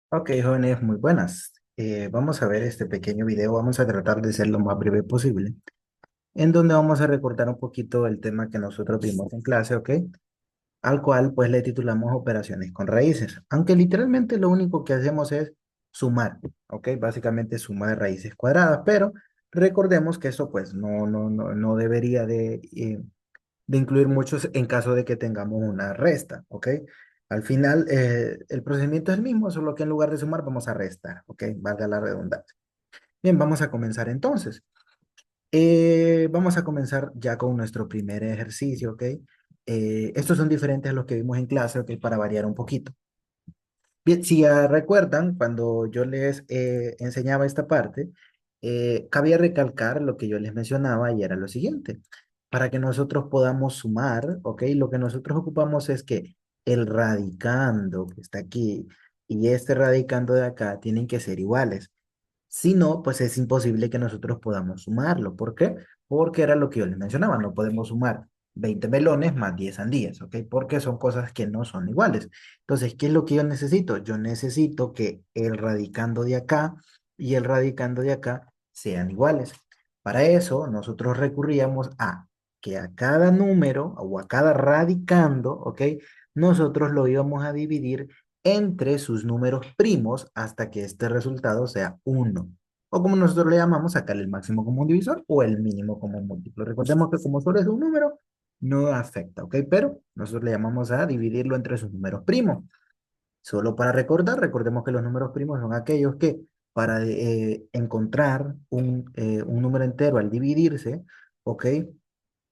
Ok, jóvenes, muy buenas. Vamos a ver este pequeño video. Vamos a tratar de ser lo más breve posible, en donde vamos a recordar un poquito el tema que nosotros vimos en clase, ¿ok? Al cual pues le titulamos operaciones con raíces, aunque literalmente lo único que hacemos es sumar, ¿ok? Básicamente sumar raíces cuadradas, pero recordemos que eso pues no debería de incluir muchos en caso de que tengamos una resta, ¿ok? Al final, el procedimiento es el mismo, solo que en lugar de sumar vamos a restar, ¿ok? Valga la redundancia. Bien, vamos a comenzar entonces. Vamos a comenzar ya con nuestro primer ejercicio, ¿ok? Estos son diferentes a los que vimos en clase, ¿ok? Para variar un poquito. Bien, si recuerdan, cuando yo les enseñaba esta parte, cabía recalcar lo que yo les mencionaba y era lo siguiente. Para que nosotros podamos sumar, ¿ok? Lo que nosotros ocupamos es que el radicando que está aquí y este radicando de acá tienen que ser iguales. Si no, pues es imposible que nosotros podamos sumarlo. ¿Por qué? Porque era lo que yo les mencionaba, no podemos sumar 20 melones más 10 sandías, ¿ok? Porque son cosas que no son iguales. Entonces, ¿qué es lo que yo necesito? Yo necesito que el radicando de acá y el radicando de acá sean iguales. Para eso, nosotros recurríamos a que a cada número o a cada radicando, ¿ok? Nosotros lo íbamos a dividir entre sus números primos hasta que este resultado sea uno. O como nosotros le llamamos, sacar el máximo común divisor o el mínimo común múltiplo. Recordemos que como solo es un número, no afecta, ¿ok? Pero nosotros le llamamos a dividirlo entre sus números primos. Solo para recordar, recordemos que los números primos son aquellos que para encontrar un número entero al dividirse, ¿ok?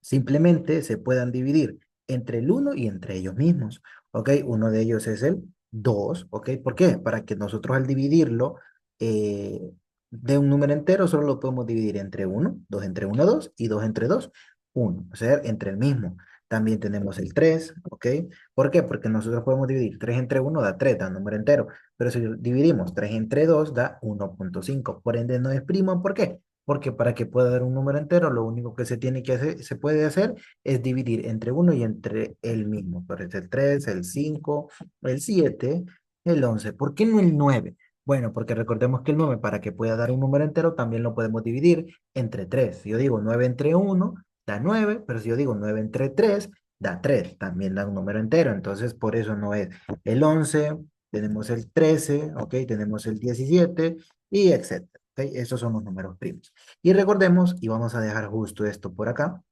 Simplemente se puedan dividir entre el uno y entre ellos mismos, ¿ok? Uno de ellos es el 2, ¿ok? ¿Por qué? Para que nosotros al dividirlo eh, de un número entero solo lo podemos dividir entre uno, 2 entre uno 2 y 2 entre 2 uno, o sea, entre el mismo. También tenemos el 3, ¿ok? ¿Por qué? Porque nosotros podemos dividir 3 entre uno da 3, da un número entero, pero si dividimos 3 entre 2 da 1,5. Por ende no es primo, ¿por qué? Porque para que pueda dar un número entero, lo único que se tiene que hacer, se puede hacer es dividir entre uno y entre el mismo. Por eso el 3, el 5, el 7, el 11. ¿Por qué no el 9? Bueno, porque recordemos que el 9 para que pueda dar un número entero, también lo podemos dividir entre 3. Si yo digo 9 entre uno da 9, pero si yo digo 9 entre 3 da 3. También da un número entero. Entonces, por eso no es el 11, tenemos el 13, ¿ok? Tenemos el 17 y etcétera. ¿Ok? Esos son los números primos. Y recordemos, y vamos a dejar justo esto por acá,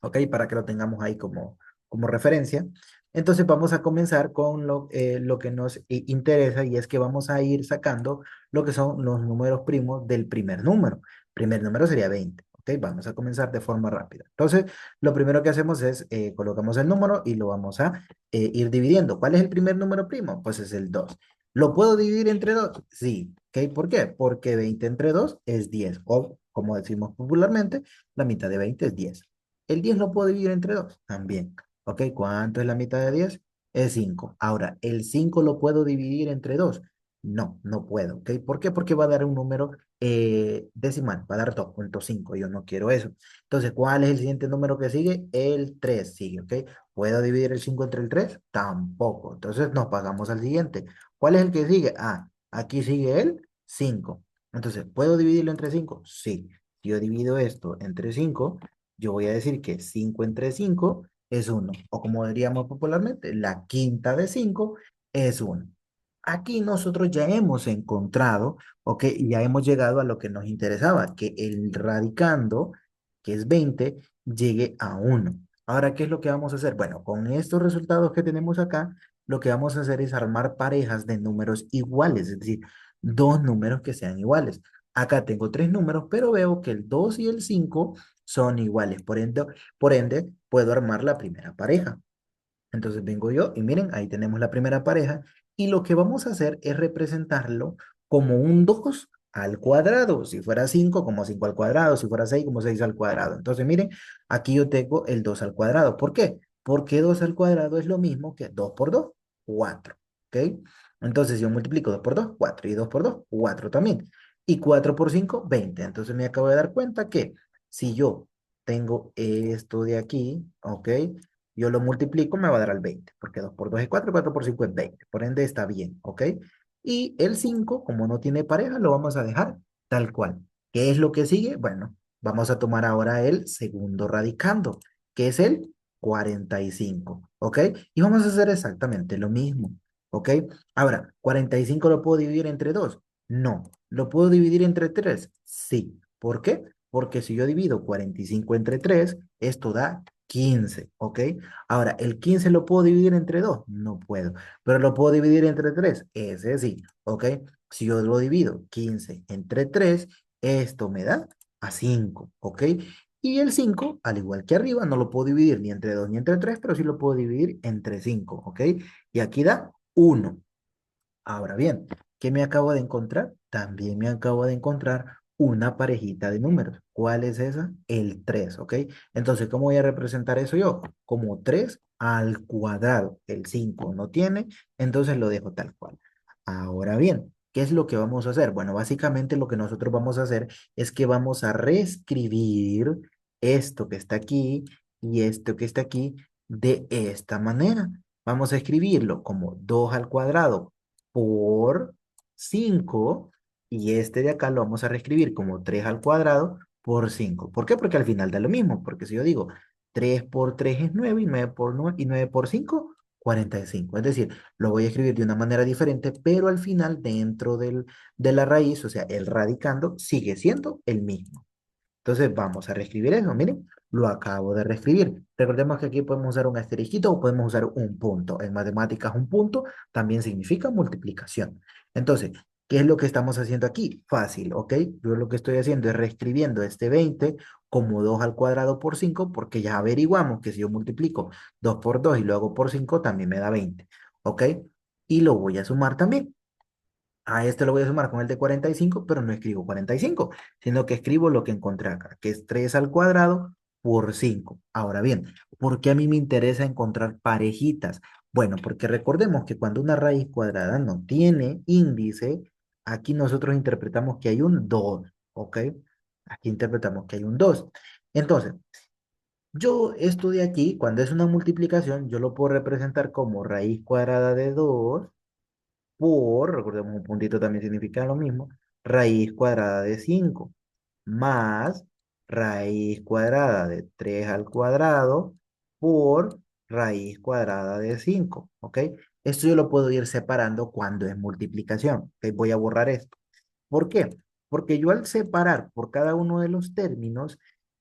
¿ok? Para que lo tengamos ahí como referencia. Entonces vamos a comenzar con lo que nos interesa y es que vamos a ir sacando lo que son los números primos del primer número. Primer número sería 20, ¿ok? Vamos a comenzar de forma rápida. Entonces, lo primero que hacemos es colocamos el número y lo vamos a ir dividiendo. ¿Cuál es el primer número primo? Pues es el 2. ¿Lo puedo dividir entre 2? Sí, ¿ok? ¿Por qué? Porque 20 entre 2 es 10 o como decimos popularmente, la mitad de 20 es 10. El 10 lo puedo dividir entre 2 también. ¿Ok? ¿Cuánto es la mitad de 10? Es 5. Ahora, ¿el 5 lo puedo dividir entre 2? No, no puedo. ¿Ok? ¿Por qué? Porque va a dar un número decimal, va a dar 2,5. Yo no quiero eso. Entonces, ¿cuál es el siguiente número que sigue? El 3 sigue. ¿Ok? ¿Puedo dividir el 5 entre el 3? Tampoco. Entonces, nos pasamos al siguiente. ¿Cuál es el que sigue? Ah, aquí sigue el 5. Entonces, ¿puedo dividirlo entre 5? Sí. Si yo divido esto entre 5 yo voy a decir que 5 entre 5 es uno. O como diríamos popularmente, la quinta de 5 es uno. Aquí nosotros ya hemos encontrado, ok, y ya hemos llegado a lo que nos interesaba, que el radicando, que es 20 llegue a uno. Ahora, ¿qué es lo que vamos a hacer? Bueno, con estos resultados que tenemos acá, lo que vamos a hacer es armar parejas de números iguales, es decir, dos números que sean iguales. Acá tengo tres números, pero veo que el 2 y el 5 son iguales. Por ende, puedo armar la primera pareja. Entonces vengo yo y miren, ahí tenemos la primera pareja. Y lo que vamos a hacer es representarlo como un 2 al cuadrado. Si fuera 5 como 5 al cuadrado. Si fuera 6 como 6 al cuadrado. Entonces miren, aquí yo tengo el 2 al cuadrado. ¿Por qué? Porque 2 al cuadrado es lo mismo que 2 por 2 4. ¿Ok? Entonces yo multiplico 2 por 2 4. Y 2 por 2 4 también. Y 4 por 5 20. Entonces me acabo de dar cuenta que si yo tengo esto de aquí, ¿ok? Yo lo multiplico, me va a dar al 20, porque 2 por 2 es 4, 4 por 5 es 20. Por ende está bien, ¿ok? Y el 5 como no tiene pareja, lo vamos a dejar tal cual. ¿Qué es lo que sigue? Bueno, vamos a tomar ahora el segundo radicando, que es el 45, ¿ok? Y vamos a hacer exactamente lo mismo, ¿ok? Ahora, 45 lo puedo dividir entre 2. No. ¿Lo puedo dividir entre 3? Sí. ¿Por qué? Porque si yo divido 45 entre 3, esto da 15, ¿ok? Ahora, ¿el 15 lo puedo dividir entre 2? No puedo. ¿Pero lo puedo dividir entre 3? Ese sí, ¿ok? Si yo lo divido 15 entre 3, esto me da a 5, ¿ok? Y el 5, al igual que arriba, no lo puedo dividir ni entre 2 ni entre 3, pero sí lo puedo dividir entre 5, ¿ok? Y aquí da 1. Ahora bien, ¿qué me acabo de encontrar? También me acabo de encontrar una parejita de números. ¿Cuál es esa? El 3, ¿ok? Entonces, ¿cómo voy a representar eso yo? Como 3 al cuadrado. El 5 no tiene, entonces lo dejo tal cual. Ahora bien, ¿qué es lo que vamos a hacer? Bueno, básicamente lo que nosotros vamos a hacer es que vamos a reescribir esto que está aquí y esto que está aquí de esta manera. Vamos a escribirlo como 2 al cuadrado por 5 y este de acá lo vamos a reescribir como 3 al cuadrado por 5. ¿Por qué? Porque al final da lo mismo, porque si yo digo 3 por 3 es 9 y 9 por 9 y 9 por 5, 45. Es decir, lo voy a escribir de una manera diferente, pero al final dentro de la raíz, o sea, el radicando, sigue siendo el mismo. Entonces vamos a reescribir eso. Miren, lo acabo de reescribir. Recordemos que aquí podemos usar un asterisquito o podemos usar un punto. En matemáticas un punto también significa multiplicación. Entonces, ¿qué es lo que estamos haciendo aquí? Fácil, ¿ok? Yo lo que estoy haciendo es reescribiendo este 20 como 2 al cuadrado por 5 porque ya averiguamos que si yo multiplico 2 por 2 y lo hago por 5 también me da 20, ¿ok? Y lo voy a sumar también. A este lo voy a sumar con el de 45, pero no escribo 45, sino que escribo lo que encontré acá, que es 3 al cuadrado por 5. Ahora bien, ¿por qué a mí me interesa encontrar parejitas? Bueno, porque recordemos que cuando una raíz cuadrada no tiene índice, aquí nosotros interpretamos que hay un 2, ¿ok? Aquí interpretamos que hay un 2. Entonces, yo esto de aquí, cuando es una multiplicación, yo lo puedo representar como raíz cuadrada de 2 por, recordemos un puntito también significa lo mismo, raíz cuadrada de 5 más raíz cuadrada de 3 al cuadrado por raíz cuadrada de 5, ¿ok? Esto yo lo puedo ir separando cuando es multiplicación, ¿ok? Voy a borrar esto. ¿Por qué? Porque yo al separar por cada uno de los términos,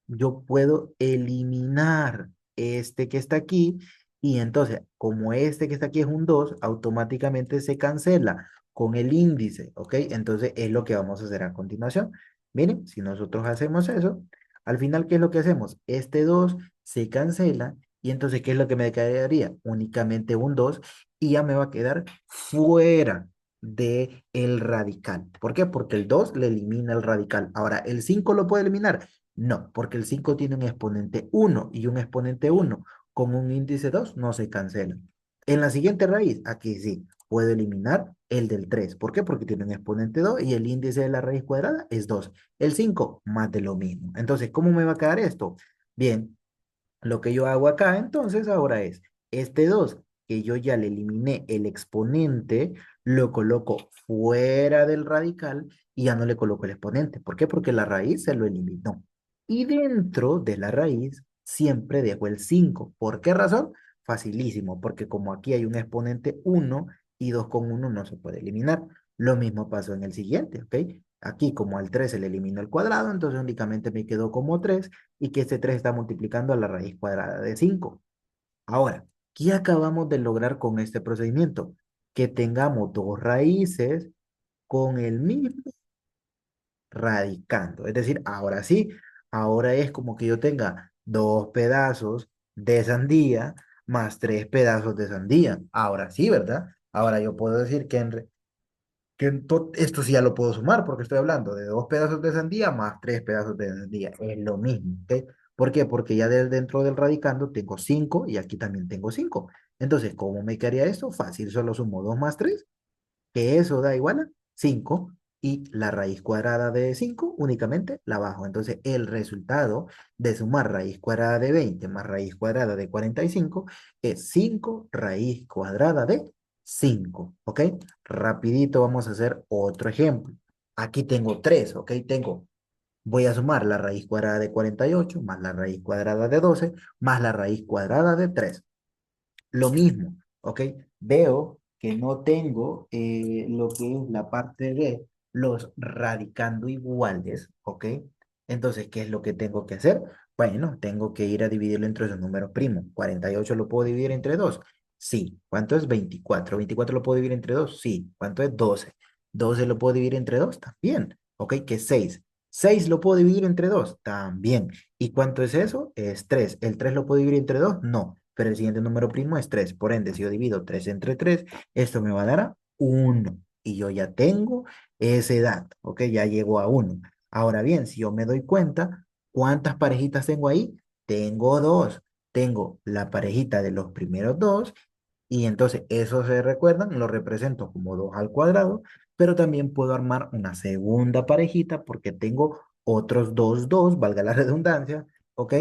yo puedo eliminar este que está aquí y entonces, como este que está aquí es un 2 automáticamente se cancela con el índice, ¿ok? Entonces es lo que vamos a hacer a continuación. Miren, si nosotros hacemos eso, al final, ¿qué es lo que hacemos? Este 2 se cancela y entonces, ¿qué es lo que me quedaría? Únicamente un 2 y ya me va a quedar fuera de el radical. ¿Por qué? Porque el 2 le elimina el radical. Ahora, ¿el 5 lo puede eliminar? No, porque el 5 tiene un exponente 1 y un exponente 1 con un índice 2 no se cancela. En la siguiente raíz, aquí sí, puedo eliminar el del 3. ¿Por qué? Porque tiene un exponente 2 y el índice de la raíz cuadrada es 2. El 5 más de lo mismo. Entonces, ¿cómo me va a quedar esto? Bien, lo que yo hago acá entonces ahora es este 2 que yo ya le eliminé el exponente, lo coloco fuera del radical y ya no le coloco el exponente. ¿Por qué? Porque la raíz se lo eliminó. Y dentro de la raíz siempre dejo el 5. ¿Por qué razón? Facilísimo, porque como aquí hay un exponente 1 y 2 con 1 no se puede eliminar. Lo mismo pasó en el siguiente, ¿ok? Aquí como al 3 se le eliminó el cuadrado, entonces únicamente me quedó como 3 y que este 3 está multiplicando a la raíz cuadrada de 5. Ahora, ¿qué acabamos de lograr con este procedimiento? Que tengamos dos raíces con el mismo radicando. Es decir, ahora sí, ahora es como que yo tenga dos pedazos de sandía más tres pedazos de sandía. Ahora sí, ¿verdad? Ahora yo puedo decir esto sí ya lo puedo sumar porque estoy hablando de dos pedazos de sandía más tres pedazos de sandía. Es lo mismo, ¿ok? ¿Por qué? Porque ya dentro del radicando tengo 5 y aquí también tengo 5. Entonces, ¿cómo me quedaría esto? Fácil, solo sumo 2 más 3 que eso da igual a 5 y la raíz cuadrada de 5 únicamente la bajo. Entonces, el resultado de sumar raíz cuadrada de 20 más raíz cuadrada de 45 es 5 raíz cuadrada de 5, ¿ok? Rapidito vamos a hacer otro ejemplo. Aquí tengo 3, ¿ok? Voy a sumar la raíz cuadrada de 48 más la raíz cuadrada de 12 más la raíz cuadrada de 3. Lo mismo, ¿ok? Veo que no tengo lo que es la parte de los radicando iguales, ¿ok? Entonces, ¿qué es lo que tengo que hacer? Bueno, tengo que ir a dividirlo entre sus números primos. 48 lo puedo dividir entre 2. Sí. ¿Cuánto es 24? 24 lo puedo dividir entre 2. Sí. ¿Cuánto es 12? 12 lo puedo dividir entre 2. También. ¿Ok? ¿Qué es 6? 6 lo puedo dividir entre 2. También. ¿Y cuánto es eso? Es 3. ¿El 3 lo puedo dividir entre 2? No, pero el siguiente número primo es 3. Por ende, si yo divido 3 entre 3, esto me va a dar a 1. Y yo ya tengo ese dato, ¿ok? Ya llegó a 1. Ahora bien, si yo me doy cuenta, ¿cuántas parejitas tengo ahí? Tengo dos. Tengo la parejita de los primeros dos y entonces eso se recuerdan, lo represento como 2 al cuadrado, pero también puedo armar una segunda parejita porque tengo otros dos, valga la redundancia, ¿ok?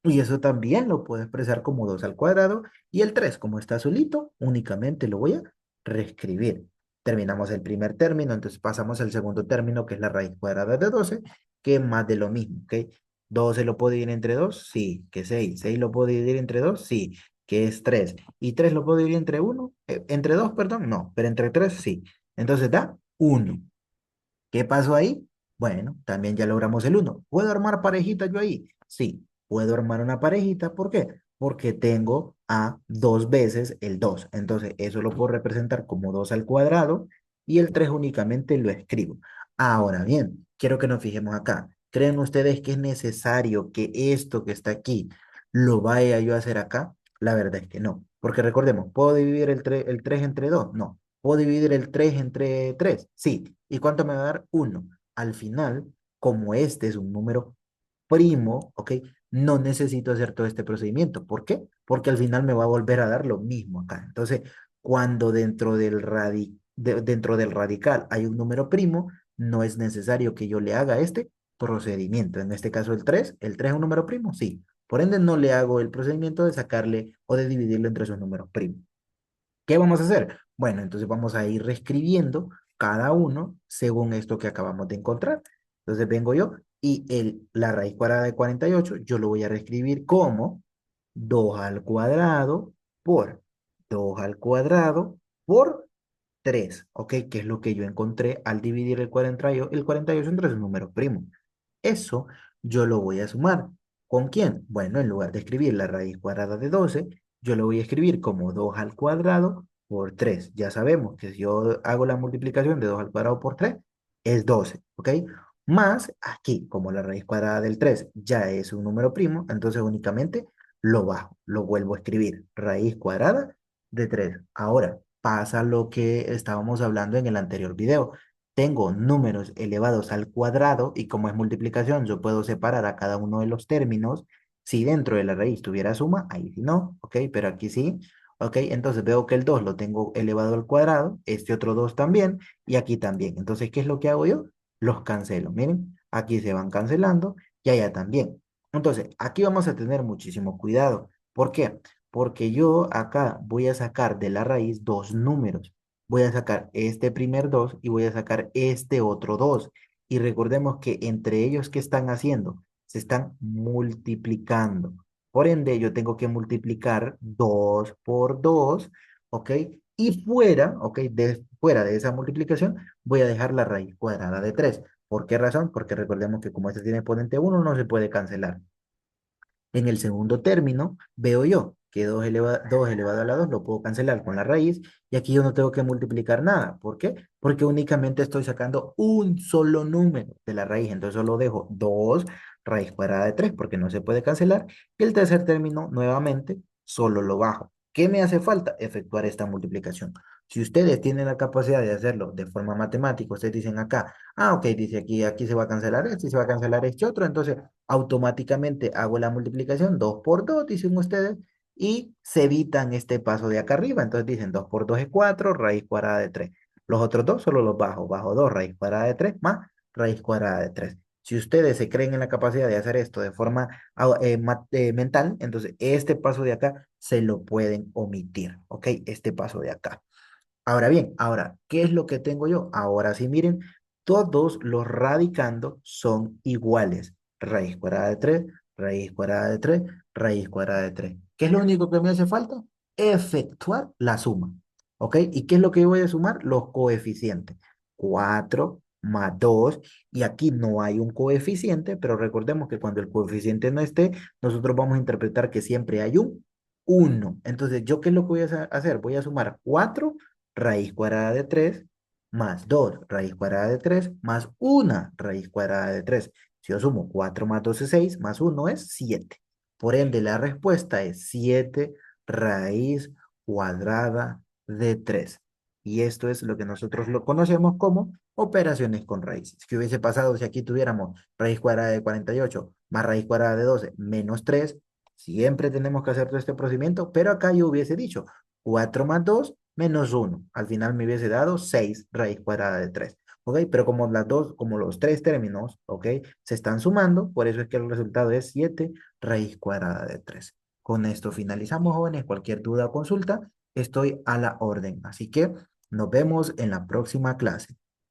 Y eso también lo puedo expresar como 2 al cuadrado. Y el 3 como está solito, únicamente lo voy a reescribir. Terminamos el primer término, entonces pasamos al segundo término, que es la raíz cuadrada de 12, que es más de lo mismo, ¿ok? 12 lo puedo dividir entre 2, sí. Que 6. 6 lo puedo dividir entre 2, sí. Que es 3. ¿Y 3 lo puedo dividir entre uno? Entre 2, perdón, no, pero entre 3 sí. Entonces da 1. ¿Qué pasó ahí? Bueno, también ya logramos el 1. ¿Puedo armar parejita yo ahí? Sí, puedo armar una parejita. ¿Por qué? Porque tengo a 2 veces el 2. Entonces, eso lo puedo representar como 2 al cuadrado y el 3 únicamente lo escribo. Ahora bien, quiero que nos fijemos acá. ¿Creen ustedes que es necesario que esto que está aquí lo vaya yo a hacer acá? La verdad es que no. Porque recordemos, ¿puedo dividir el 3 entre 2? No. ¿Puedo dividir el 3 entre 3? Sí. ¿Y cuánto me va a dar? 1. Al final, como este es un número primo, ¿ok? No necesito hacer todo este procedimiento. ¿Por qué? Porque al final me va a volver a dar lo mismo acá. Entonces, cuando dentro del radical hay un número primo, no es necesario que yo le haga este procedimiento. En este caso, ¿el 3 es un número primo? Sí. Por ende, no le hago el procedimiento de sacarle o de dividirlo entre sus números primos. ¿Qué vamos a hacer? Bueno, entonces vamos a ir reescribiendo cada uno según esto que acabamos de encontrar. Entonces vengo yo y la raíz cuadrada de 48 yo lo voy a reescribir como 2 al cuadrado por 2 al cuadrado por 3, ¿ok? Que es lo que yo encontré al dividir el 48 entre sus números primos. Eso yo lo voy a sumar. ¿Con quién? Bueno, en lugar de escribir la raíz cuadrada de 12, yo lo voy a escribir como 2 al cuadrado por 3. Ya sabemos que si yo hago la multiplicación de 2 al cuadrado por 3, es 12, ¿ok? Más aquí, como la raíz cuadrada del 3 ya es un número primo, entonces únicamente lo bajo, lo vuelvo a escribir. Raíz cuadrada de 3. Ahora, pasa lo que estábamos hablando en el anterior video. Tengo números elevados al cuadrado y como es multiplicación, yo puedo separar a cada uno de los términos. Si dentro de la raíz tuviera suma, ahí sí no, ¿ok? Pero aquí sí, ¿ok? Entonces veo que el 2 lo tengo elevado al cuadrado, este otro 2 también y aquí también. Entonces, ¿qué es lo que hago yo? Los cancelo. Miren, aquí se van cancelando y allá también. Entonces, aquí vamos a tener muchísimo cuidado. ¿Por qué? Porque yo acá voy a sacar de la raíz dos números. Voy a sacar este primer 2 y voy a sacar este otro 2. Y recordemos que entre ellos, ¿qué están haciendo? Se están multiplicando. Por ende, yo tengo que multiplicar 2 por 2, ¿ok? Y fuera, ¿ok? Fuera de esa multiplicación, voy a dejar la raíz cuadrada de 3. ¿Por qué razón? Porque recordemos que como este tiene exponente 1, no se puede cancelar. En el segundo término, veo yo que 2 elevado a la 2 lo puedo cancelar con la raíz y aquí yo no tengo que multiplicar nada. ¿Por qué? Porque únicamente estoy sacando un solo número de la raíz. Entonces solo dejo 2 raíz cuadrada de 3 porque no se puede cancelar. Y el tercer término, nuevamente, solo lo bajo. ¿Qué me hace falta? Efectuar esta multiplicación. Si ustedes tienen la capacidad de hacerlo de forma matemática, ustedes dicen acá, ok, dice aquí se va a cancelar este y se va a cancelar este otro, entonces automáticamente hago la multiplicación, 2 por 2 dicen ustedes, y se evitan este paso de acá arriba. Entonces dicen 2 por 2 es 4 raíz cuadrada de 3. Los otros dos solo los bajo, bajo 2 raíz cuadrada de 3 más raíz cuadrada de 3. Si ustedes se creen en la capacidad de hacer esto de forma mental, entonces este paso de acá se lo pueden omitir, ¿ok? Este paso de acá. Ahora bien, ahora, ¿qué es lo que tengo yo? Ahora sí, miren, todos los radicandos son iguales. Raíz cuadrada de 3, raíz cuadrada de 3, raíz cuadrada de 3. ¿Qué es lo único que me hace falta? Efectuar la suma. ¿Ok? ¿Y qué es lo que yo voy a sumar? Los coeficientes. 4 más 2. Y aquí no hay un coeficiente, pero recordemos que cuando el coeficiente no esté, nosotros vamos a interpretar que siempre hay un 1. Entonces, ¿yo qué es lo que voy a hacer? Voy a sumar 4 raíz cuadrada de 3 más 2 raíz cuadrada de 3 más una raíz cuadrada de 3. Si yo sumo 4 más 2 es 6, más uno es 7. Por ende, la respuesta es 7 raíz cuadrada de 3. Y esto es lo que nosotros lo conocemos como operaciones con raíces. ¿Qué hubiese pasado si aquí tuviéramos raíz cuadrada de 48 más raíz cuadrada de 12 menos 3? Siempre tenemos que hacer todo este procedimiento, pero acá yo hubiese dicho 4 más 2 menos uno. Al final me hubiese dado 6 raíz cuadrada de 3. ¿Ok? Pero como las dos, como los tres términos, ¿ok? Se están sumando, por eso es que el resultado es 7 raíz cuadrada de 3. Con esto finalizamos, jóvenes. Cualquier duda o consulta, estoy a la orden. Así que nos vemos en la próxima clase.